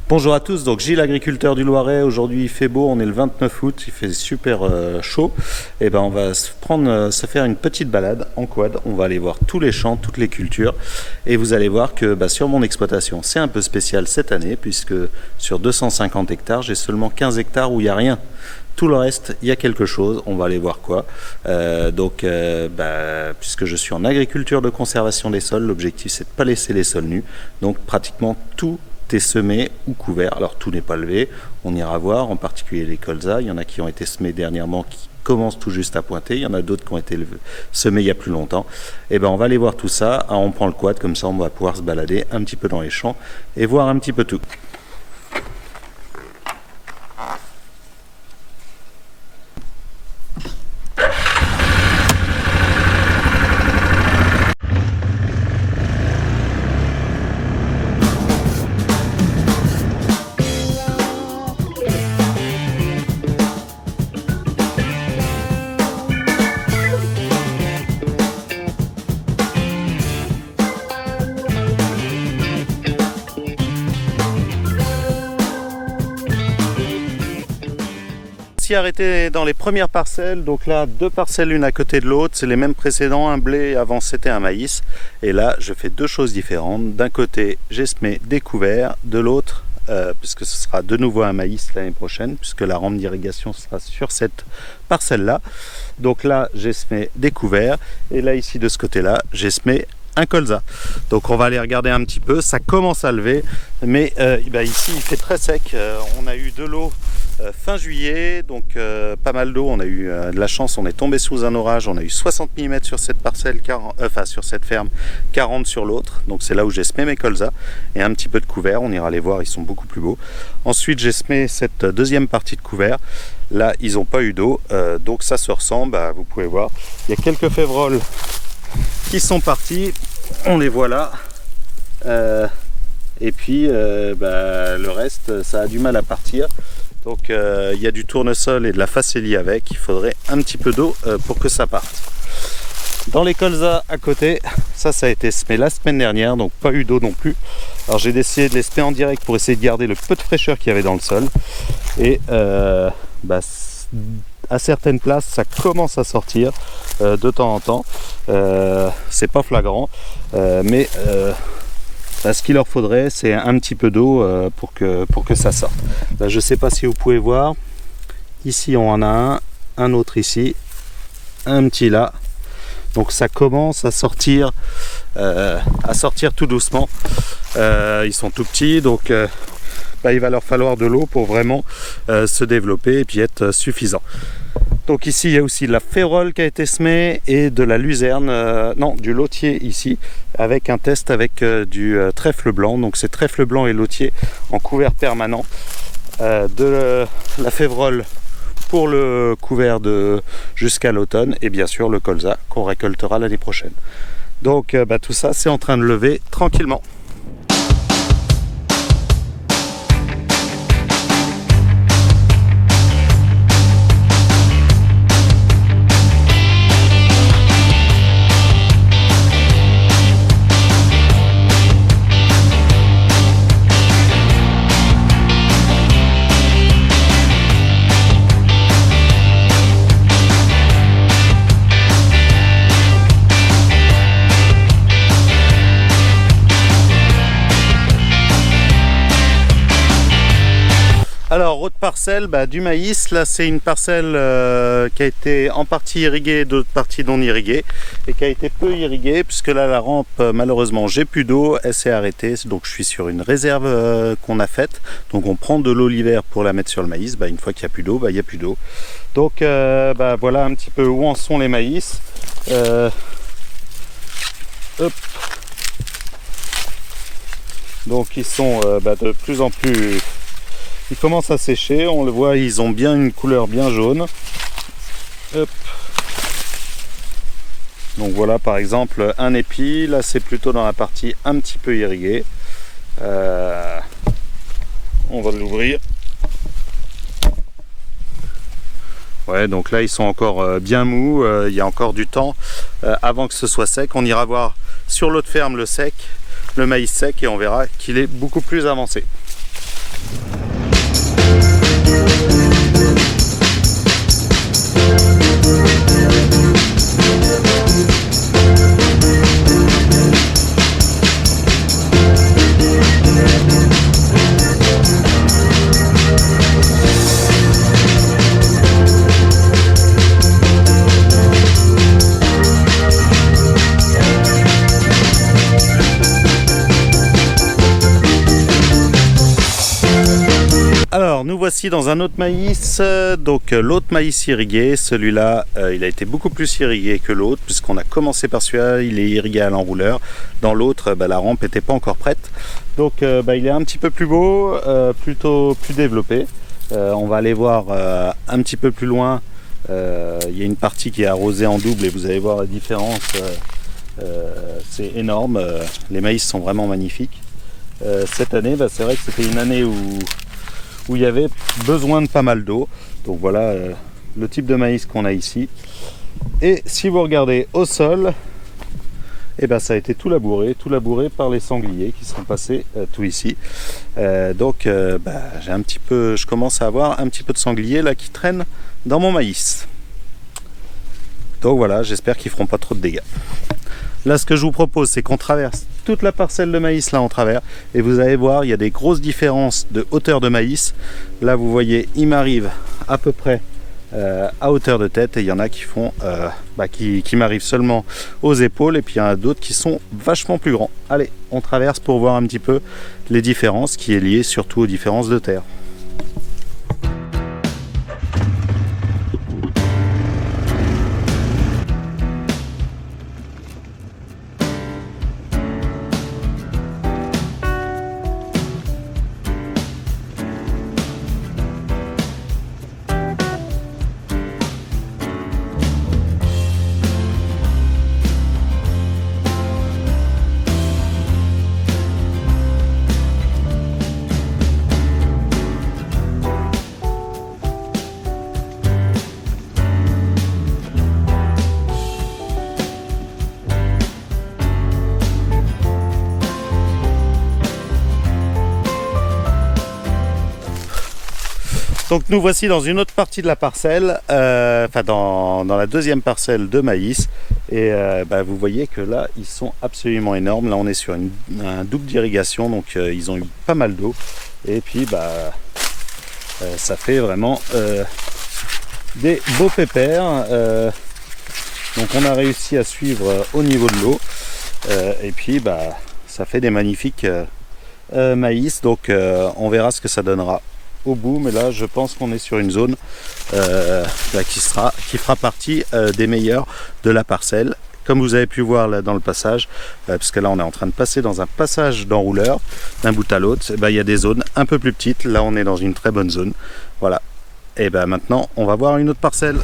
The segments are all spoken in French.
Bonjour à tous, donc Gilles, agriculteur du Loiret. Aujourd'hui il fait beau, on est le 29 août, il fait super chaud. Et ben on va se faire une petite balade en quad. On va aller voir tous les champs, toutes les cultures. Et vous allez voir que sur mon exploitation, c'est un peu spécial cette année, puisque sur 250 hectares, j'ai seulement 15 hectares où il n'y a rien. Tout le reste, il y a quelque chose, on va aller voir quoi. Puisque je suis en agriculture de conservation des sols, l'objectif c'est de ne pas laisser les sols nus. Donc pratiquement tout est semé ou couvert. Alors tout n'est pas levé, on ira voir, en particulier les colzas. Il y en a qui ont été semés dernièrement, qui commencent tout juste à pointer. Il y en a d'autres qui ont été semés il y a plus longtemps. Et ben on va aller voir tout ça. On prend le quad, comme ça on va pouvoir se balader un petit peu dans les champs et voir un petit peu tout. Arrêté dans les premières parcelles, donc là 2 parcelles l'une à côté de l'autre, c'est les mêmes précédents, un blé, avant c'était un maïs, et là je fais 2 choses différentes. D'un côté j'ai semé des couverts, de l'autre puisque ce sera de nouveau un maïs l'année prochaine, puisque la rampe d'irrigation sera sur cette parcelle là. Donc là j'ai semé des couverts, et là ici de ce côté là j'ai semé un colza. Donc on va aller regarder un petit peu, ça commence à lever, mais ici il fait très sec. On a eu de l'eau fin juillet, donc pas mal d'eau. On a eu de la chance, on est tombé sous un orage. On a eu 60 mm sur cette parcelle, sur cette ferme, 40 sur l'autre. Donc c'est là où j'ai semé mes colzas, et un petit peu de couvert. On ira les voir, ils sont beaucoup plus beaux. Ensuite j'ai semé cette deuxième partie de couvert. Là ils n'ont pas eu d'eau, donc ça se ressent, vous pouvez voir. Il y a quelques févroles qui sont partis, on les voit là, et puis le reste ça a du mal à partir. Donc il y a du tournesol et de la facélie avec, il faudrait un petit peu d'eau pour que ça parte. Dans les colzas à côté, ça a été semé la semaine dernière, donc pas eu d'eau non plus. Alors j'ai décidé de les semer en direct pour essayer de garder le peu de fraîcheur qu'il y avait dans le sol. Et à certaines places ça commence à sortir de temps en temps. C'est pas flagrant, mais ce qu'il leur faudrait c'est un petit peu d'eau pour que ça sorte. Là, je sais pas si vous pouvez voir, ici on en a un autre ici, un petit là. Donc ça commence à sortir tout doucement. Ils sont tout petits, donc il va leur falloir de l'eau pour vraiment se développer et puis être suffisant. Donc ici il y a aussi de la férole qui a été semée et de la luzerne, du lotier ici, avec un test avec du trèfle blanc. Donc c'est trèfle blanc et lotier en couvert permanent, de la févrole pour le couvert jusqu'à l'automne, et bien sûr le colza qu'on récoltera l'année prochaine. Donc tout ça c'est en train de lever tranquillement. Alors autre parcelle, du maïs. Là c'est une parcelle qui a été en partie irriguée, d'autres parties non irriguées, et qui a été peu irriguée, puisque là la rampe malheureusement j'ai plus d'eau, elle s'est arrêtée. Donc je suis sur une réserve qu'on a faite. Donc on prend de l'eau l'hiver pour la mettre sur le maïs. Une fois qu'il n'y a plus d'eau, il n'y a plus d'eau. Donc voilà un petit peu où en sont les maïs. Donc ils sont de plus en plus... Ils commencent à sécher, on le voit, ils ont bien une couleur bien jaune. Hop. Donc voilà par exemple un épi, là c'est plutôt dans la partie un petit peu irriguée. On va l'ouvrir. Ouais, donc là ils sont encore bien mous, il y a encore du temps avant que ce soit sec. On ira voir sur l'autre ferme le maïs sec, et on verra qu'il est beaucoup plus avancé. voici dans un autre maïs, donc l'autre maïs irrigué, celui-là il a été beaucoup plus irrigué que l'autre puisqu'on a commencé par celui-là, il est irrigué à l'enrouleur, dans l'autre la rampe n'était pas encore prête, donc il est un petit peu plus beau, plutôt plus développé. On va aller voir un petit peu plus loin, il y a une partie qui est arrosée en double et vous allez voir la différence, c'est énorme, les maïs sont vraiment magnifiques. Cette année, c'est vrai que c'était une année où il y avait besoin de pas mal d'eau. Donc voilà le type de maïs qu'on a ici. Et si vous regardez au sol, ça a été tout labouré par les sangliers qui sont passés tout ici. Je commence à avoir un petit peu de sangliers là qui traînent dans mon maïs. Donc voilà, j'espère qu'ils feront pas trop de dégâts. Là, ce que je vous propose, c'est qu'on traverse toute la parcelle de maïs là en travers et vous allez voir, il y a des grosses différences de hauteur de maïs. Là, vous voyez, il m'arrive à peu près à hauteur de tête et il y en a qui font qui m'arrivent seulement aux épaules et puis il y en a d'autres qui sont vachement plus grands. Allez, on traverse pour voir un petit peu les différences qui est liée surtout aux différences de terre. Donc nous voici dans une autre partie de la parcelle, dans la deuxième parcelle de maïs. Et vous voyez que là, ils sont absolument énormes. Là, on est sur un double d'irrigation, donc ils ont eu pas mal d'eau. Et puis, ça fait vraiment des beaux pépères. Donc on a réussi à suivre au niveau de l'eau. Et puis, ça fait des magnifiques maïs. Donc on verra ce que ça donnera au bout, mais là je pense qu'on est sur une zone qui fera partie des meilleures de la parcelle, comme vous avez pu voir là dans le passage, parce que là on est en train de passer dans un passage d'enrouleur d'un bout à l'autre. Il y a des zones un peu plus petites, là on est dans une très bonne zone, voilà. Et maintenant on va voir une autre parcelle.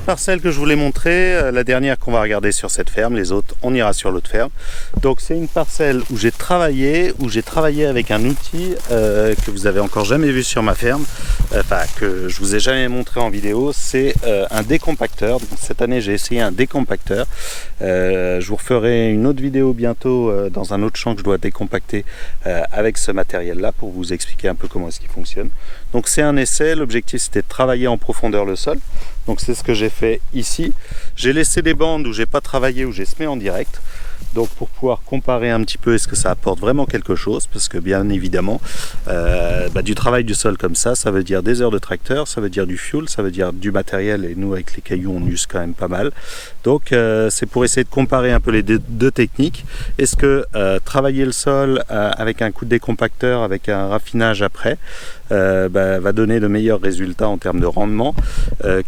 Parcelle que je voulais montrer, la dernière qu'on va regarder sur cette ferme, les autres on ira sur l'autre ferme. Donc c'est une parcelle où j'ai travaillé avec un outil que vous avez encore jamais vu sur ma ferme, que je vous ai jamais montré en vidéo. C'est un décompacteur. Donc, cette année j'ai essayé un décompacteur, je vous referai une autre vidéo bientôt dans un autre champ que je dois décompacter avec ce matériel là pour vous expliquer un peu comment est-ce qu'il fonctionne. Donc c'est un essai, l'objectif c'était de travailler en profondeur le sol. Donc c'est ce que j'ai fait ici. J'ai laissé des bandes où j'ai pas travaillé, où j'ai semé en direct. Donc pour pouvoir comparer un petit peu est-ce que ça apporte vraiment quelque chose, parce que bien évidemment du travail du sol comme ça veut dire des heures de tracteur, ça veut dire du fuel, ça veut dire du matériel, et nous avec les cailloux on use quand même pas mal. Donc c'est pour essayer de comparer un peu les deux techniques. Est-ce que travailler le sol avec un coup de décompacteur, avec un raffinage après, va donner de meilleurs résultats en termes de rendement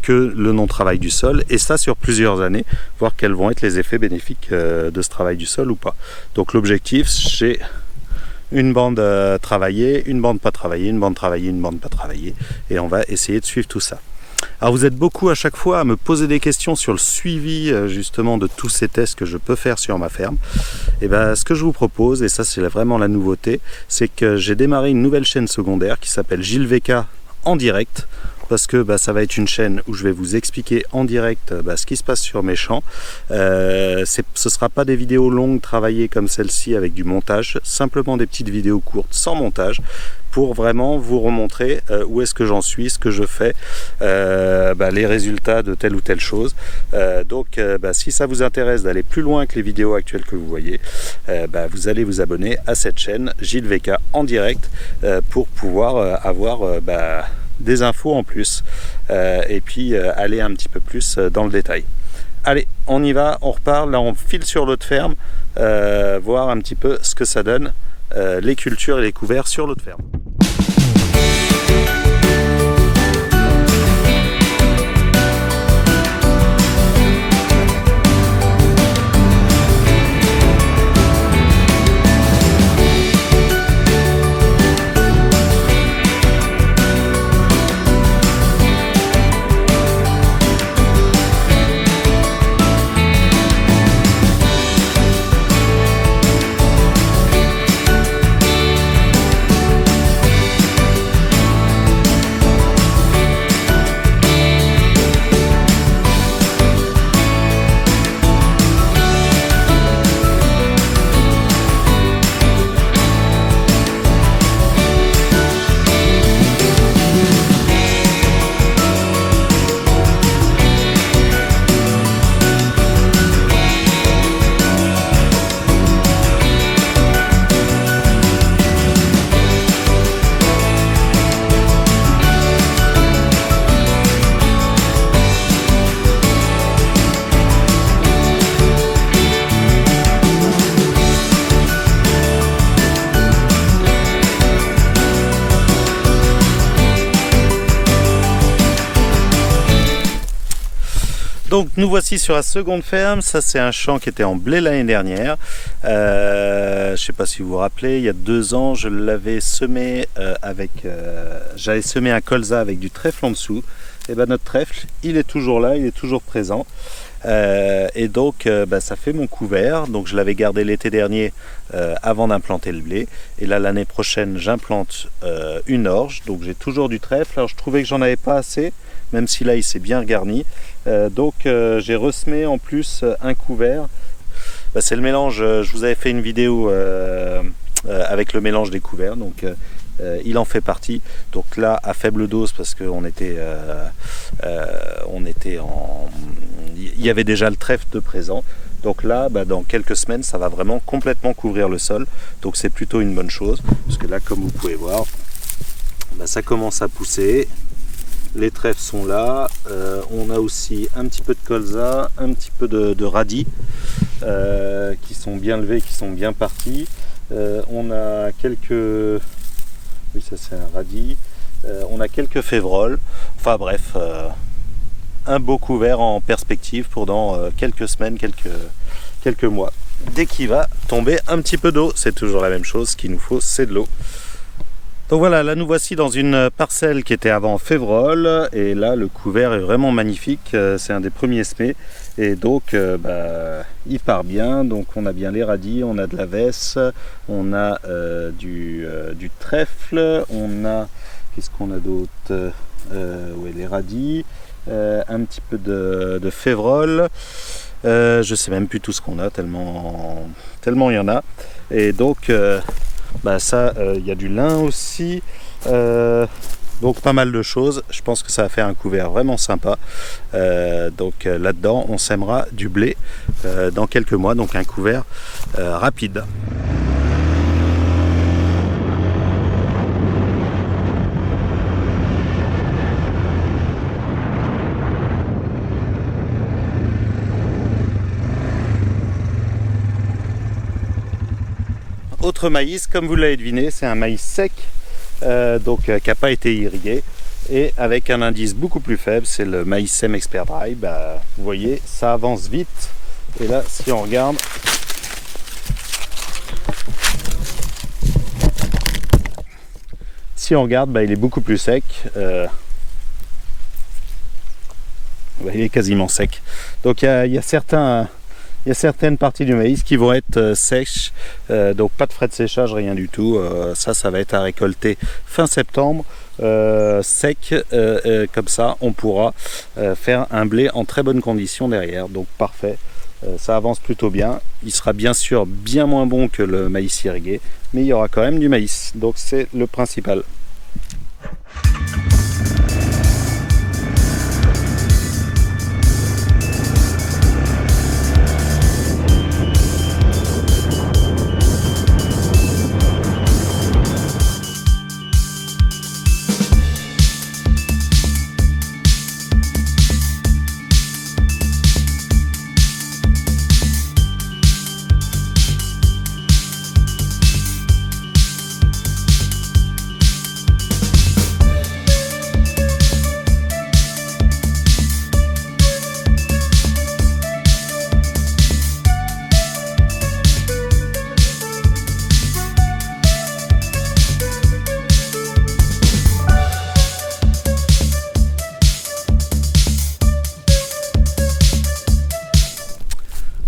que le non-travail du sol, et ça sur plusieurs années, voir quels vont être les effets bénéfiques de ce travail du sol ou pas. Donc l'objectif, une bande travaillée, une bande pas travaillée, une bande travaillée, une bande pas travaillée, et on va essayer de suivre tout ça. Alors vous êtes beaucoup à chaque fois à me poser des questions sur le suivi justement de tous ces tests que je peux faire sur ma ferme. Et bien ce que je vous propose, et ça c'est vraiment la nouveauté, c'est que j'ai démarré une nouvelle chaîne secondaire qui s'appelle Gilles VK en direct, parce que ça va être une chaîne où je vais vous expliquer en direct ce qui se passe sur mes champs. Ce ne sera pas des vidéos longues travaillées comme celle-ci avec du montage, simplement des petites vidéos courtes sans montage, pour vraiment vous remontrer où est-ce que j'en suis, ce que je fais, les résultats de telle ou telle chose. Donc si ça vous intéresse d'aller plus loin que les vidéos actuelles que vous voyez, vous allez vous abonner à cette chaîne Gilles VK en direct pour pouvoir avoir des infos en plus et puis aller un petit peu plus dans le détail. Allez, on y va, on repart, là on file sur l'autre ferme, voir un petit peu ce que ça donne, les cultures et les couverts sur l'autre ferme. Donc nous voici sur la seconde ferme. Ça c'est un champ qui était en blé l'année dernière. Je ne sais pas si vous vous rappelez, il y a 2 ans je l'avais semé j'avais semé un colza avec du trèfle en dessous. Et notre trèfle il est toujours là, il est toujours présent. Et donc ça fait mon couvert. Donc je l'avais gardé l'été dernier avant d'implanter le blé, et là l'année prochaine j'implante une orge. Donc j'ai toujours du trèfle. Alors je trouvais que j'en avais pas assez, même si là il s'est bien garni, donc j'ai ressemé en plus un couvert. C'est le mélange, je vous avais fait une vidéo avec le mélange des couverts, donc il en fait partie. Donc là à faible dose, parce qu'on était il y avait déjà le trèfle de présent. Donc là dans quelques semaines ça va vraiment complètement couvrir le sol, donc c'est plutôt une bonne chose, parce que là comme vous pouvez voir ça commence à pousser, les trèfles sont là, on a aussi un petit peu de colza, un petit peu de radis qui sont bien levés, qui sont bien partis. On a quelques, oui ça c'est un radis, on a quelques févroles, enfin bref, un beau couvert en perspective pour dans quelques semaines, quelques mois. Dès qu'il va tomber un petit peu d'eau, c'est toujours la même chose, ce qu'il nous faut c'est de l'eau. Donc voilà, là nous voici dans une parcelle qui était avant févrole, et là le couvert est vraiment magnifique, c'est un des premiers semés, et donc il part bien. Donc on a bien les radis, on a de la vesse, on a du trèfle, on a, qu'est-ce qu'on a d'autre, ouais, les radis, un petit peu de févrole, je sais même plus tout ce qu'on a, tellement il y en a. Et donc ça, il y a du lin aussi, donc pas mal de choses. Je pense que ça va faire un couvert vraiment sympa. Donc là-dedans on sèmera du blé dans quelques mois, donc un couvert rapide. Autre maïs, comme vous l'avez deviné, c'est un maïs sec, donc qui n'a pas été irrigué, et avec un indice beaucoup plus faible, c'est le maïs SEM Expert Dry. Vous voyez, ça avance vite, et là si on regarde, si on regarde, il est beaucoup plus sec. Il est quasiment sec. Donc il y a certaines parties du maïs qui vont être sèches, donc pas de frais de séchage, rien du tout. Ça va être à récolter fin septembre, sec, comme ça on pourra faire un blé en très bonne condition derrière, donc parfait. Ça avance plutôt bien. Il sera bien sûr bien moins bon que le maïs irrigué, mais il y aura quand même du maïs, donc c'est le principal.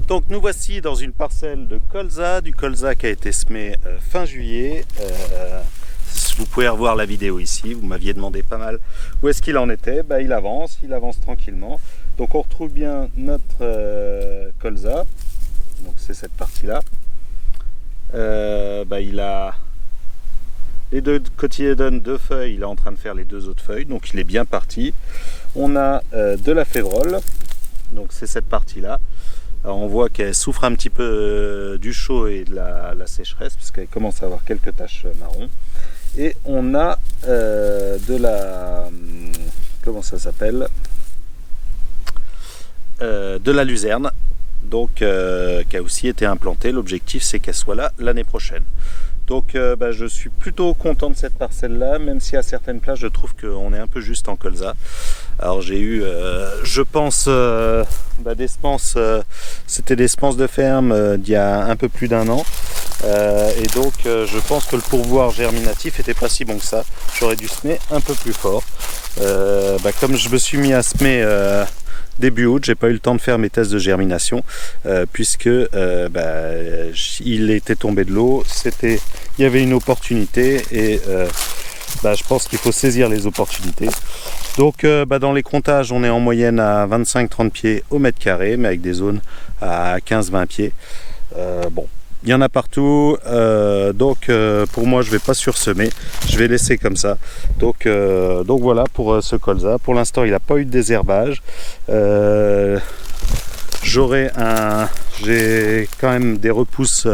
Donc nous voici dans une parcelle de colza, du colza qui a été semé fin juillet. Vous pouvez revoir la vidéo ici, vous m'aviez demandé pas mal où est-ce qu'il en était. Il avance tranquillement. Donc on retrouve bien notre colza, donc c'est cette partie-là. Il a les deux cotylédones, deux feuilles, il est en train de faire les deux autres feuilles, donc il est bien parti. On a de la févrole, donc c'est cette partie-là. Alors on voit qu'elle souffre un petit peu du chaud et de la sécheresse, parce qu'elle commence à avoir quelques taches marron. Et on a de la... comment ça s'appelle, de la luzerne, donc qui a aussi été implantée. L'objectif c'est qu'elle soit là l'année prochaine. Donc je suis plutôt content de cette parcelle là, même si à certaines places je trouve qu'on est un peu juste en colza. Alors j'ai eu, je pense, des semences, c'était des semences de ferme d'il y a un peu plus d'un an. Et donc je pense que le pourboire germinatif était pas si bon que ça. J'aurais dû semer un peu plus fort. Comme je me suis mis à semer début août, j'ai pas eu le temps de faire mes tests de germination, puisque il était tombé de l'eau, il y avait une opportunité et je pense qu'il faut saisir les opportunités. Donc dans les comptages, on est en moyenne à 25-30 pieds au mètre carré, mais avec des zones à 15-20 pieds. Il y en a partout, donc pour moi je vais pas sursemer, je vais laisser comme ça. Donc voilà pour ce colza. Pour l'instant il n'a pas eu de désherbage. J'ai quand même des repousses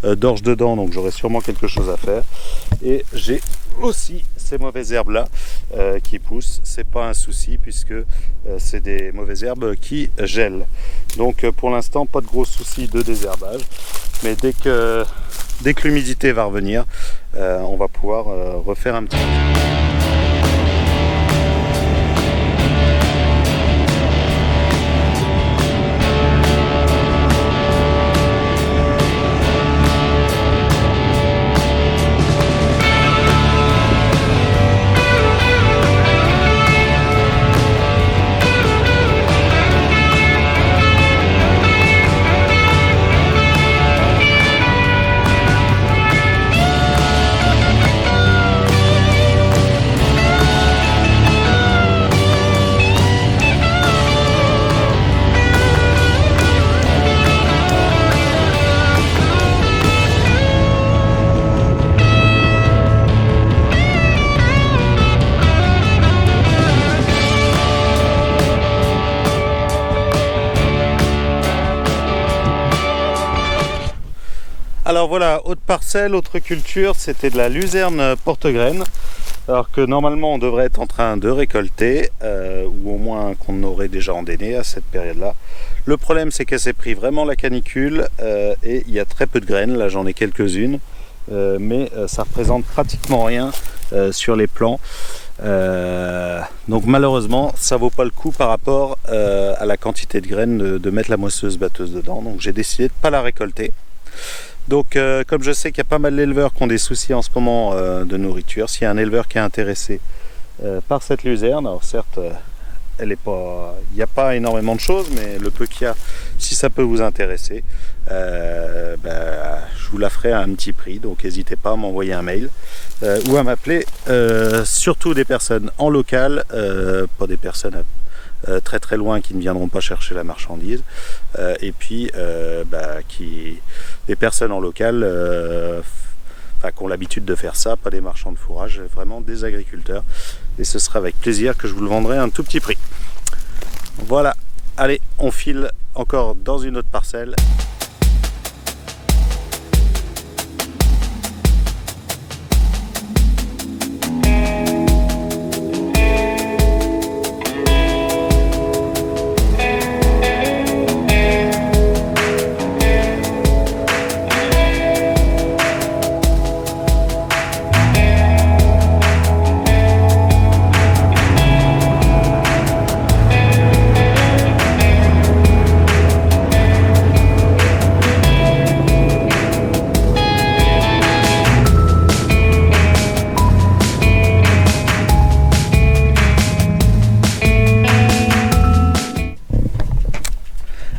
d'orge dedans, donc j'aurai sûrement quelque chose à faire. Et j'ai aussi ces mauvaises herbes là qui poussent. C'est pas un souci puisque c'est des mauvaises herbes qui gèlent. Donc pour l'instant pas de gros soucis de désherbage, mais dès que l'humidité va revenir, on va pouvoir refaire un petit peu. Alors voilà, autre parcelle, autre culture, c'était de la luzerne porte-graine. Alors que normalement on devrait être en train de récolter, ou au moins qu'on aurait déjà endainé à cette période-là. Le problème c'est qu'elle s'est pris vraiment la canicule et il y a très peu de graines, là j'en ai quelques-unes, mais ça représente pratiquement rien sur les plants. Donc malheureusement ça vaut pas le coup par rapport à la quantité de graines de mettre la moissonneuse batteuse dedans, donc j'ai décidé de ne pas la récolter. Donc comme je sais qu'il y a pas mal d'éleveurs qui ont des soucis en ce moment de nourriture, s'il y a un éleveur qui est intéressé par cette luzerne, alors certes elle est pas, il n'y a pas énormément de choses, mais le peu qu'il y a, si ça peut vous intéresser, je vous la ferai à un petit prix, donc n'hésitez pas à m'envoyer un mail ou à m'appeler, surtout des personnes en local, pas des personnes très très loin qui ne viendront pas chercher la marchandise, et puis des personnes en local qui ont l'habitude de faire ça, pas des marchands de fourrage, vraiment des agriculteurs, et ce sera avec plaisir que je vous le vendrai à un tout petit prix. Voilà, allez, on file encore dans une autre parcelle.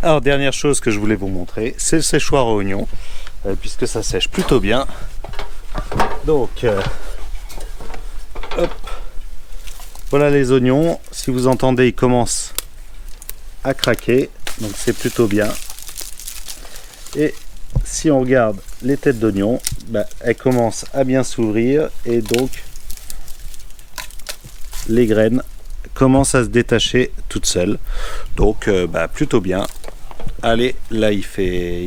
Alors dernière chose que je voulais vous montrer, c'est le séchoir à oignons, puisque ça sèche plutôt bien. Donc hop, voilà les oignons, si vous entendez ils commencent à craquer, donc c'est plutôt bien. Et si on regarde les têtes d'oignons, elles commencent à bien s'ouvrir et donc les graines commencent à se détacher toutes seules, donc plutôt bien. Allez, là il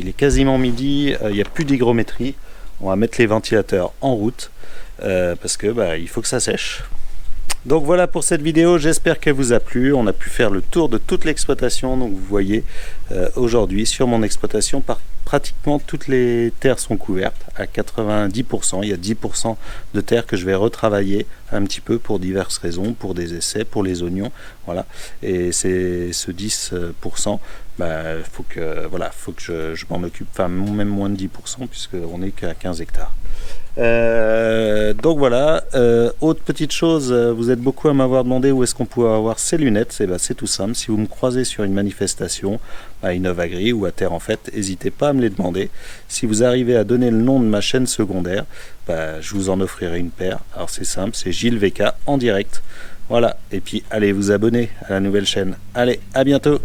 est quasiment midi, il n'y a plus d'hygrométrie, on va mettre les ventilateurs en route parce que il faut que ça sèche. Donc voilà pour cette vidéo, j'espère qu'elle vous a plu. On a pu faire le tour de toute l'exploitation. Donc vous voyez aujourd'hui sur mon exploitation, pratiquement toutes les terres sont couvertes à 90%. Il y a 10% de terres que je vais retravailler un petit peu pour diverses raisons, pour des essais, pour les oignons. Voilà. Et c'est ce 10%, faut que je m'en occupe, enfin même moins de 10% puisqu'on n'est qu'à 15 hectares. Donc voilà, autre petite chose, vous êtes beaucoup à m'avoir demandé où est-ce qu'on pouvait avoir ces lunettes. C'est tout simple, si vous me croisez sur une manifestation à Innovagri ou à Terre en Fait, n'hésitez pas à me les demander. Si vous arrivez à donner le nom de ma chaîne secondaire, je vous en offrirai une paire. Alors c'est simple, c'est Gilles VK en direct. Voilà, et puis allez vous abonner à la nouvelle chaîne. Allez, à bientôt.